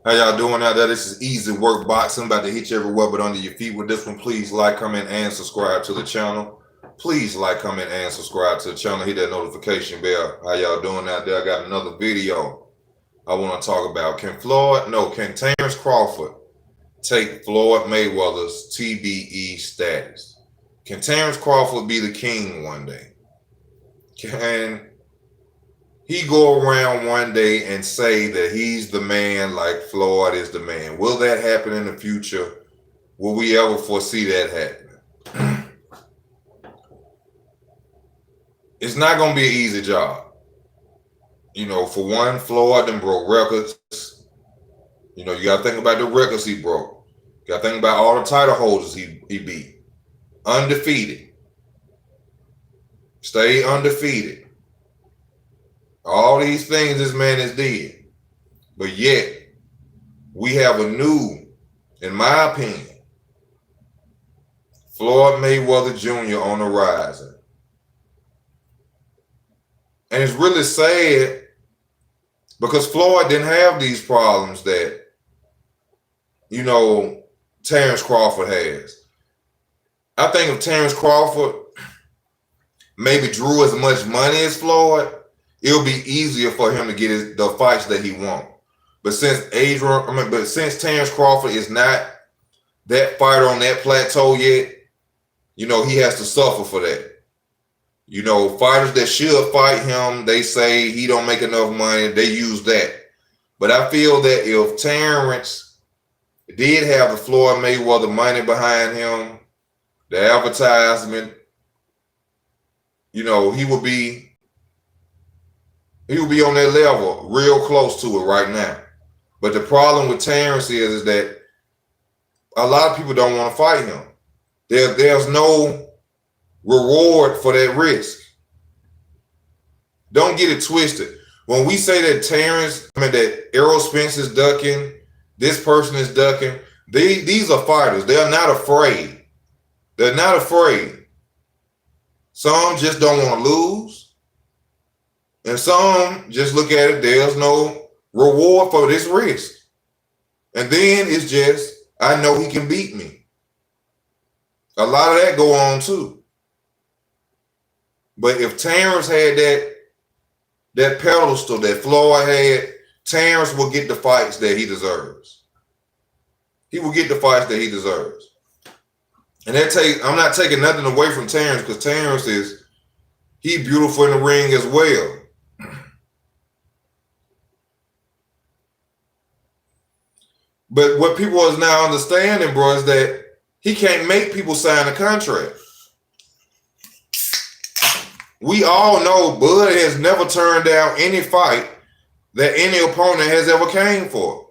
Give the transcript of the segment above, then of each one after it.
How y'all doing out there? This is Easy Work Boxing. About to hit you everywhere but under your feet with this one. Please like, comment, and subscribe to the channel. Please like, comment, and subscribe to the channel. Hit that notification bell. How y'all doing out there? I got another video I want to talk about. Can Terence Crawford take Floyd Mayweather's TBE status? Can Terence Crawford be the king one day? Can he go around one day and say that he's the man like Floyd is the man? Will that happen in the future? Will we ever foresee that happening? It's not going to be an easy job. You know, for one, Floyd done broke records. You know, you got to think about the records he broke. You got to think about all the title holders he beat. Undefeated. Stay undefeated. All these things this man has did. But yet, we have a new, in my opinion, Floyd Mayweather Jr. on the horizon. And it's really sad because Floyd didn't have these problems that, you know, Terence Crawford has. I think if Terence Crawford maybe drew as much money as Floyd, it'll be easier for him to get the fights that he wants. But since Terence Crawford is not that fighter on that plateau yet, you know, he has to suffer for that. You know, fighters that should fight him, they say he don't make enough money. They use that. But I feel that if Terence did have the Floyd Mayweather money behind him, the advertisement, you know, he would be on that level, real close to it right now. But the problem with Terence is that a lot of people don't want to fight him. There's no reward for that risk. Don't get it twisted. When we say that that Errol Spence is ducking, this person is ducking, these are fighters. They're not afraid. They're not afraid. Some just don't want to lose. And some just look at it, there's no reward for this risk. And then it's just, I know he can beat me. A lot of that go on too. But if Terence had that pedestal that Floyd had, Terence will get the fights that he deserves. He will get the fights that he deserves. And I'm not taking nothing away from Terence, because Terence he's beautiful in the ring as well. But what people is now understanding, bro, is that he can't make people sign a contract. We all know Bud has never turned down any fight that any opponent has ever came for.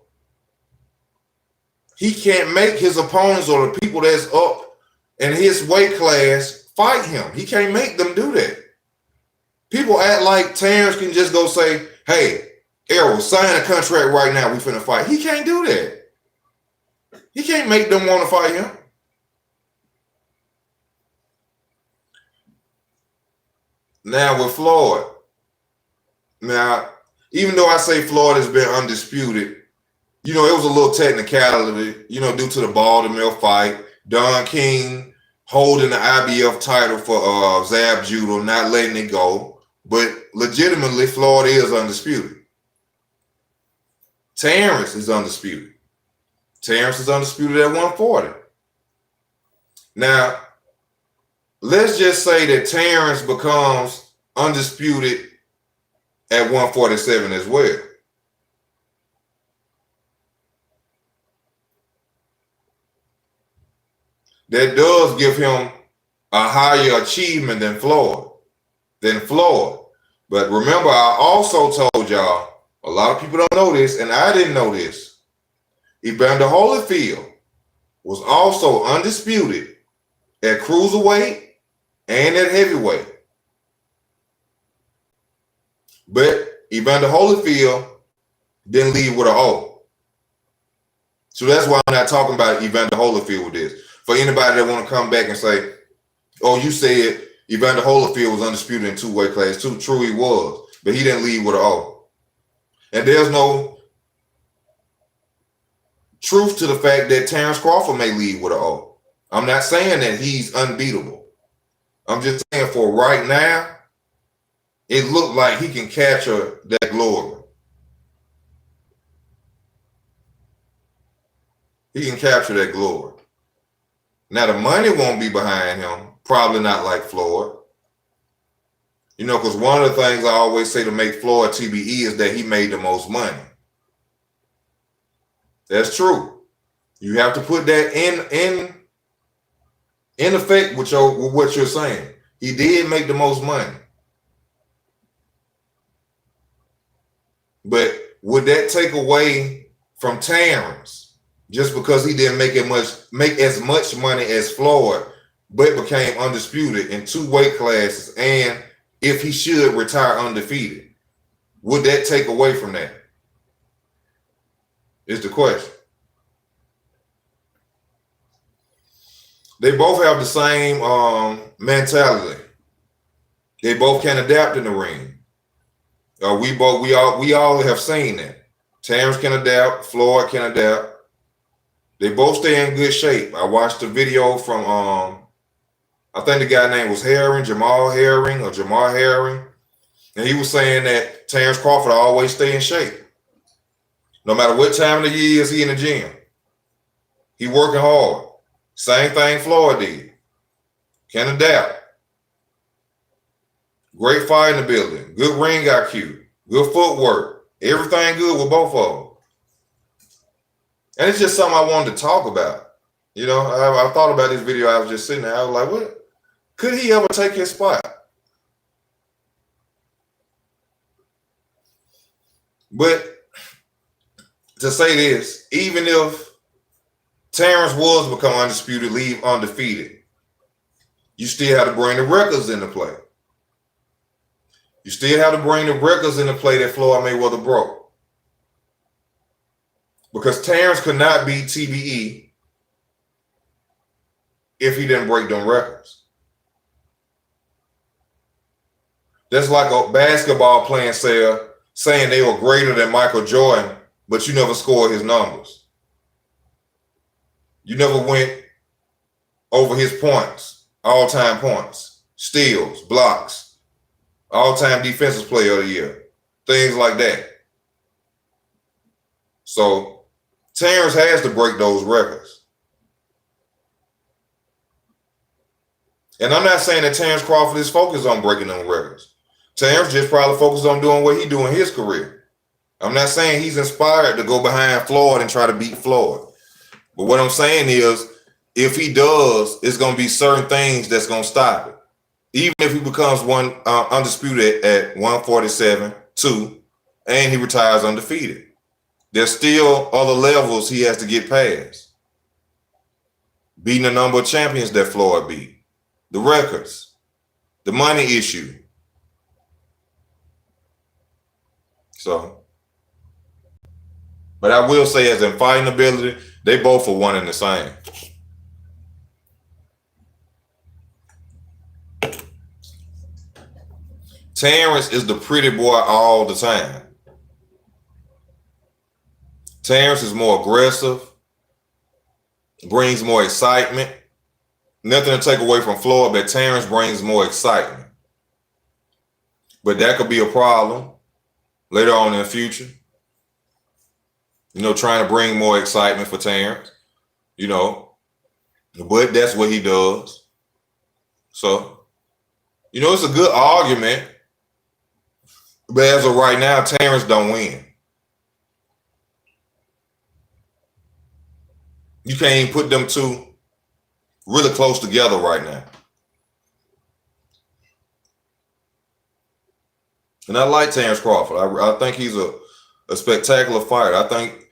He can't make his opponents or the people that's up in his weight class fight him. He can't make them do that. People act like Terence can just go say, hey, Errol, sign a contract right now. We finna fight. He can't do that. He can't make them want to fight him. Now with Floyd, now, even though I say Floyd has been undisputed, you know, it was a little technicality, you know, due to the Baltimore fight. Don King holding the IBF title for Zab Judah, not letting it go. But legitimately, Floyd is undisputed. Terence is undisputed. Terence is undisputed at 140. Now, let's just say that Terence becomes undisputed at 147 as well. That does give him a higher achievement than Floyd. But remember, I also told y'all, a lot of people don't know this, and I didn't know this. Evander Holyfield was also undisputed at cruiserweight and at heavyweight. But Evander Holyfield didn't leave with an O. So that's why I'm not talking about Evander Holyfield with this. For anybody that want to come back and say, oh, you said Evander Holyfield was undisputed in two-weight class. True, he was. But he didn't leave with an O. And there's no truth to the fact that Terence Crawford may leave with an O. I'm not saying that he's unbeatable. I'm just saying for right now, it looked like he can capture that glory. He can capture that glory. Now, the money won't be behind him. Probably not like Floyd. You know, because one of the things I always say to make Floyd TBE is that he made the most money. That's true. You have to put that in effect with what you're saying. He did make the most money. But would that take away from Terence just because he didn't make as much money as Floyd, but became undisputed in 2 weight classes, and if he should retire undefeated, would that take away from that? Is the question. They both have the same mentality. They both can adapt in the ring. We all have seen that. Terence can adapt. Floyd can adapt. They both stay in good shape. I watched a video from I think the guy name was Jamal Herring, and he was saying that Terence Crawford always stay in shape. No matter what time of the year is he in the gym. He working hard. Same thing Floyd did. Can adapt. Great fight in the building. Good ring IQ. Good footwork. Everything good with both of them. And it's just something I wanted to talk about. You know, I thought about this video. I was just sitting there. I was like, what? Could he ever take his spot? But to say this, even if Terence was become undisputed, leave undefeated, you still have to bring the records into play. You still have to bring the records into play that Floyd Mayweather broke. Because Terence could not beat TBE if he didn't break them records. That's like a basketball player saying they were greater than Michael Jordan, but you never scored his numbers. You never went over his points, all-time points, steals, blocks, all-time defensive player of the year, things like that. So Terence has to break those records. And I'm not saying that Terence Crawford is focused on breaking them records. Terence just probably focused on doing what he do in his career. I'm not saying he's inspired to go behind Floyd and try to beat Floyd. But what I'm saying is, if he does, it's going to be certain things that's going to stop it. Even if he becomes undisputed at 147, 2, and he retires undefeated. There's still other levels he has to get past. Beating the number of champions that Floyd beat. The records. The money issue. So, but I will say, as in fighting ability, they both are one and the same. Terence is the pretty boy all the time. Terence is more aggressive, brings more excitement. Nothing to take away from Floyd, but Terence brings more excitement. But that could be a problem later on in the future. You know, trying to bring more excitement for Terence, you know, but that's what he does. So, you know, it's a good argument, but as of right now, Terence don't win. You can't even put them two really close together right now. And I like Terence Crawford. I think he's a spectacular fighter. I think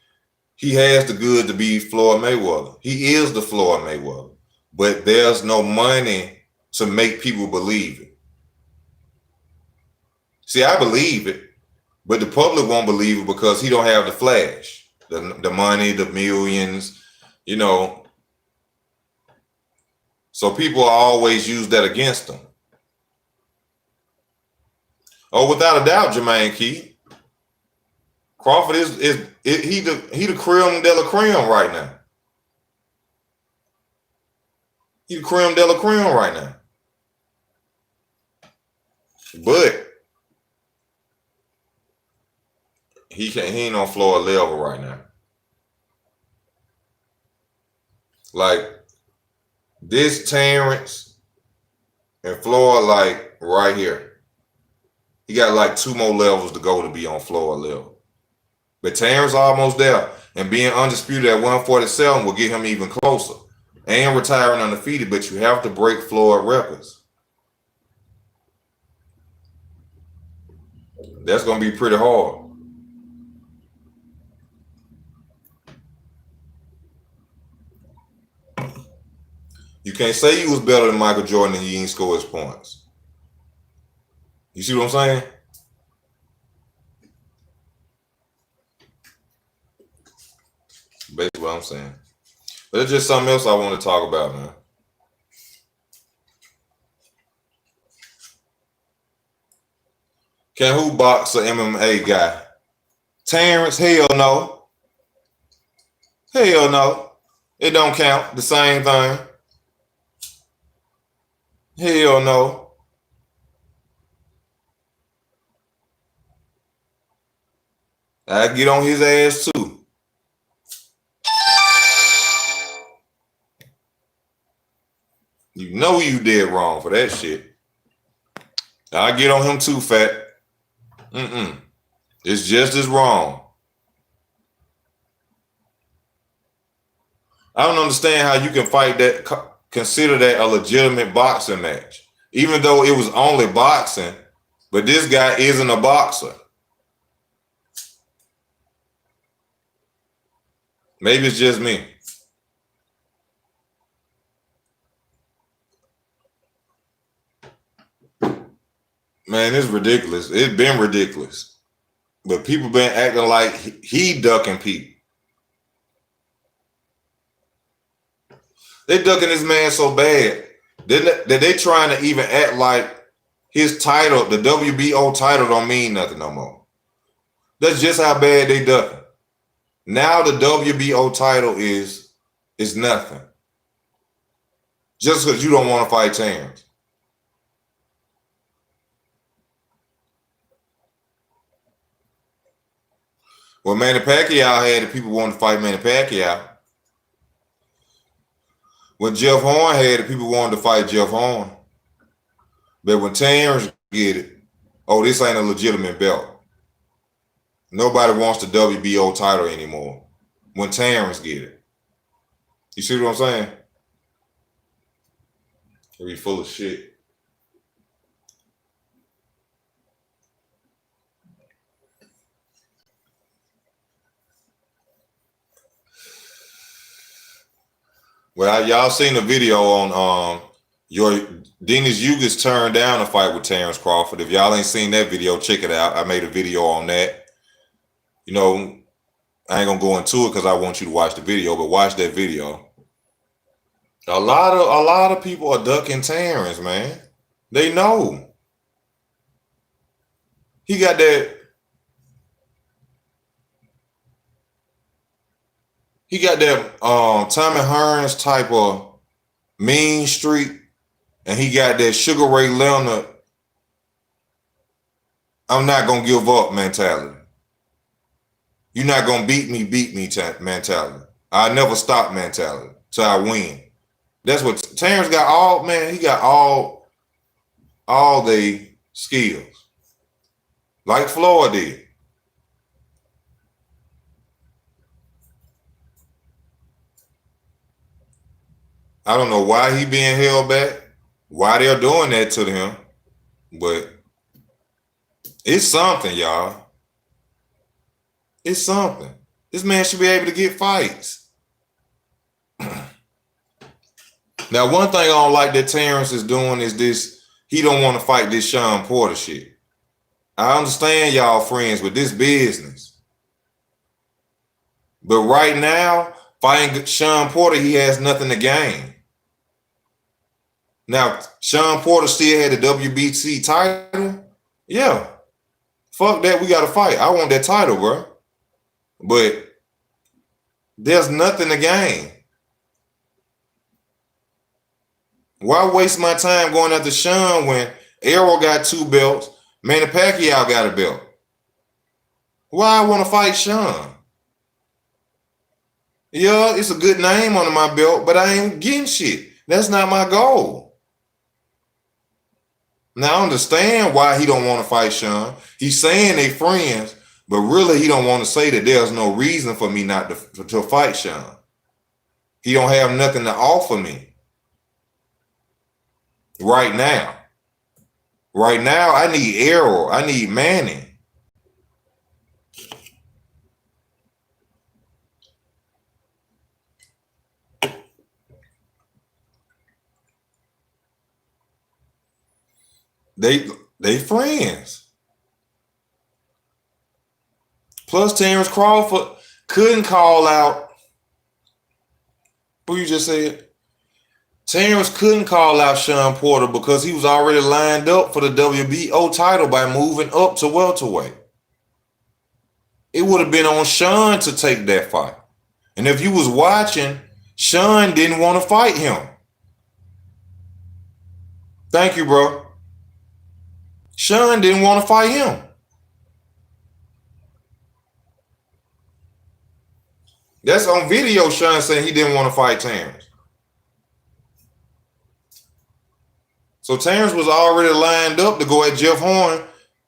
he has the good to be Floyd Mayweather. He is the Floyd Mayweather. But there's no money to make people believe it. See, I believe it, but the public won't believe it because he don't have the flash, the money, the millions, you know. So people always use that against him. Oh, without a doubt, Jermaine Keith. Crawford he the creme de la creme right now. He the creme de la creme right now. But he ain't on Floyd level right now. Like this Terence and Floyd, like right here. He got like 2 more levels to go to be on Floyd level. But Terence almost there. And being undisputed at 147 will get him even closer. And retiring undefeated, but you have to break Floyd records. That's going to be pretty hard. You can't say you was better than Michael Jordan and you ain't score his points. You see what I'm saying? Basically what I'm saying. But it's just something else I want to talk about, man. Can who box an MMA guy? Terence? Hell no. Hell no. It don't count. The same thing. Hell no. I get on his ass too. You know you did wrong for that shit. I get on him too, fat. It's just as wrong. I don't understand how you can fight that, consider that a legitimate boxing match. Even though it was only boxing, but this guy isn't a boxer. Maybe it's just me. Man, it's ridiculous. It's been ridiculous. But people been acting like he ducking people. They ducking this man so bad that they trying to even act like his title, the WBO title, don't mean nothing no more. That's just how bad they ducking. Now the WBO title is nothing. Just because you don't want to fight Terence. When Manny Pacquiao had it, people wanted to fight Manny Pacquiao. When Jeff Horn had it, people wanted to fight Jeff Horn. But when Terence get it, oh, this ain't a legitimate belt. Nobody wants the WBO title anymore. When Terence get it. You see what I'm saying? They be full of shit. Well, y'all seen the video on your Dennis Yugas turned down a fight with Terence Crawford. If y'all ain't seen that video, check it out. I made a video on that. You know, I ain't gonna go into it because I want you to watch the video, but watch that video. A lot of people are ducking Terence, man. They know. He got that. He got that Tommy Hearns type of mean streak, and he got that Sugar Ray Leonard, I'm not going to give up mentality. You're not going to beat me mentality. I never stop mentality till I win. That's what Terence got all, man, he got all the skills. Like Floyd did. I don't know why he being held back, why they're doing that to him, but it's something, y'all. It's something. This man should be able to get fights. Now, one thing I don't like that Terence is doing is this, he don't want to fight this Sean Porter shit. I understand y'all friends with this business. But right now, fighting Sean Porter, he has nothing to gain. Now, Sean Porter still had the WBC title. Yeah. Fuck that, we got to fight. I want that title, bro. But there's nothing to gain. Why waste my time going after Sean when Errol got 2 belts, Manny Pacquiao got a belt? Why I want to fight Sean? Yeah, it's a good name under my belt, but I ain't getting shit. That's not my goal. Now I understand why he don't want to fight Sean. He's saying they friends, but really he don't want to say that there's no reason for me not to fight Sean. He don't have nothing to offer me right now. Right now, I need Errol. I need Manny. They friends. Plus, Terence Crawford couldn't call out. Who you just said? Terence couldn't call out Sean Porter because he was already lined up for the WBO title by moving up to welterweight. It would have been on Sean to take that fight. And if you was watching, Sean didn't want to fight him. Thank you, bro. Sean didn't want to fight him. That's on video, Sean saying he didn't want to fight Terence. So Terence was already lined up to go at Jeff Horn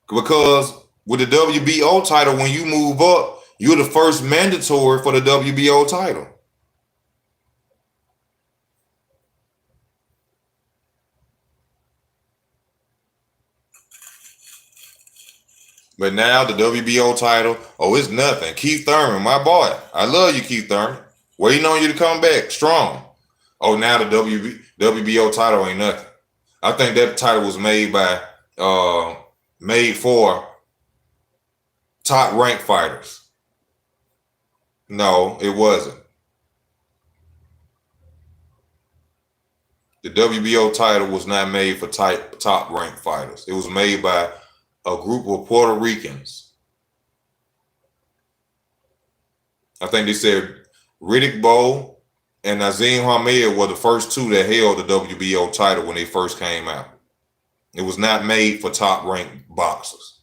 because with the WBO title, when you move up, you're the first mandatory for the WBO title. But now the WBO title, oh, it's nothing. Keith Thurman, my boy. I love you, Keith Thurman. Waiting on you to come back strong. Oh, now the WBO title ain't nothing. I think that title was made for top ranked fighters. No, it wasn't. The WBO title was not made for top ranked fighters. It was made by a group of Puerto Ricans. I think they said Riddick Bowe and Nazim Hamed were the first 2 that held the WBO title when they first came out. It was not made for top-ranked boxers.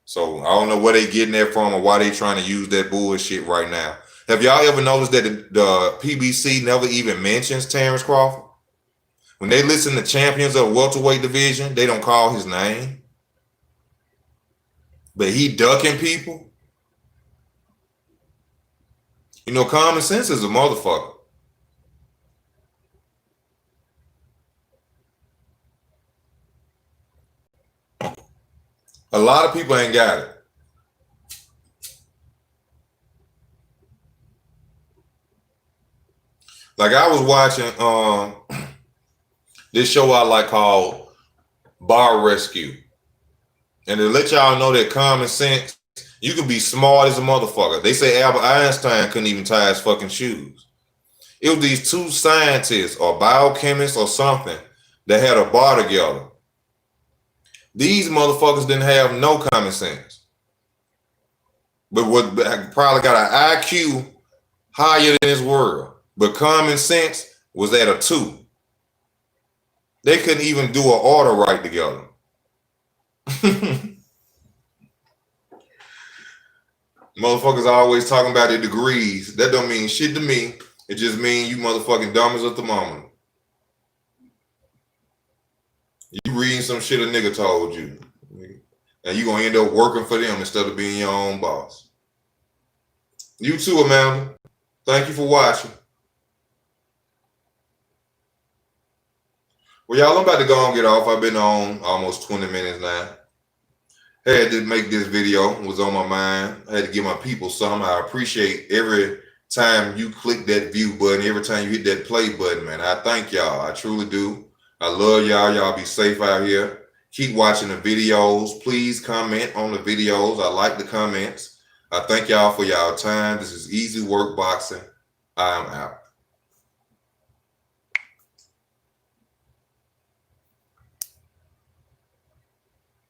So I don't know where they getting that from or why they trying to use that bullshit right now. Have y'all ever noticed that the PBC never even mentions Terence Crawford? When they listen to champions of the welterweight division, they don't call his name. But he ducking people. You know, common sense is a motherfucker. A lot of people ain't got it. Like I was watching this show I like called Bar Rescue. And to let y'all know that common sense, you can be smart as a motherfucker. They say Albert Einstein couldn't even tie his fucking shoes. It was these 2 scientists or biochemists or something that had a bar together. These motherfuckers didn't have no common sense. But probably got an IQ higher than this world. But common sense was at a 2. They couldn't even do an order right together. Motherfuckers always talking about their degrees. That don't mean shit to me. It just means you motherfucking dumb as a thermometer. You reading some shit a nigga told you. And you gonna end up working for them instead of being your own boss. You too, Amanda. Thank you for watching. Well, y'all, I'm about to go and get off. I've been on almost 20 minutes now. Had to make this video. It was on my mind. I had to give my people something. I appreciate every time you click that view button, every time you hit that play button, man. I thank y'all. I truly do. I love y'all. Y'all be safe out here. Keep watching the videos. Please comment on the videos. I like the comments. I thank y'all for y'all time. This is Easy Work Boxing. I'm out.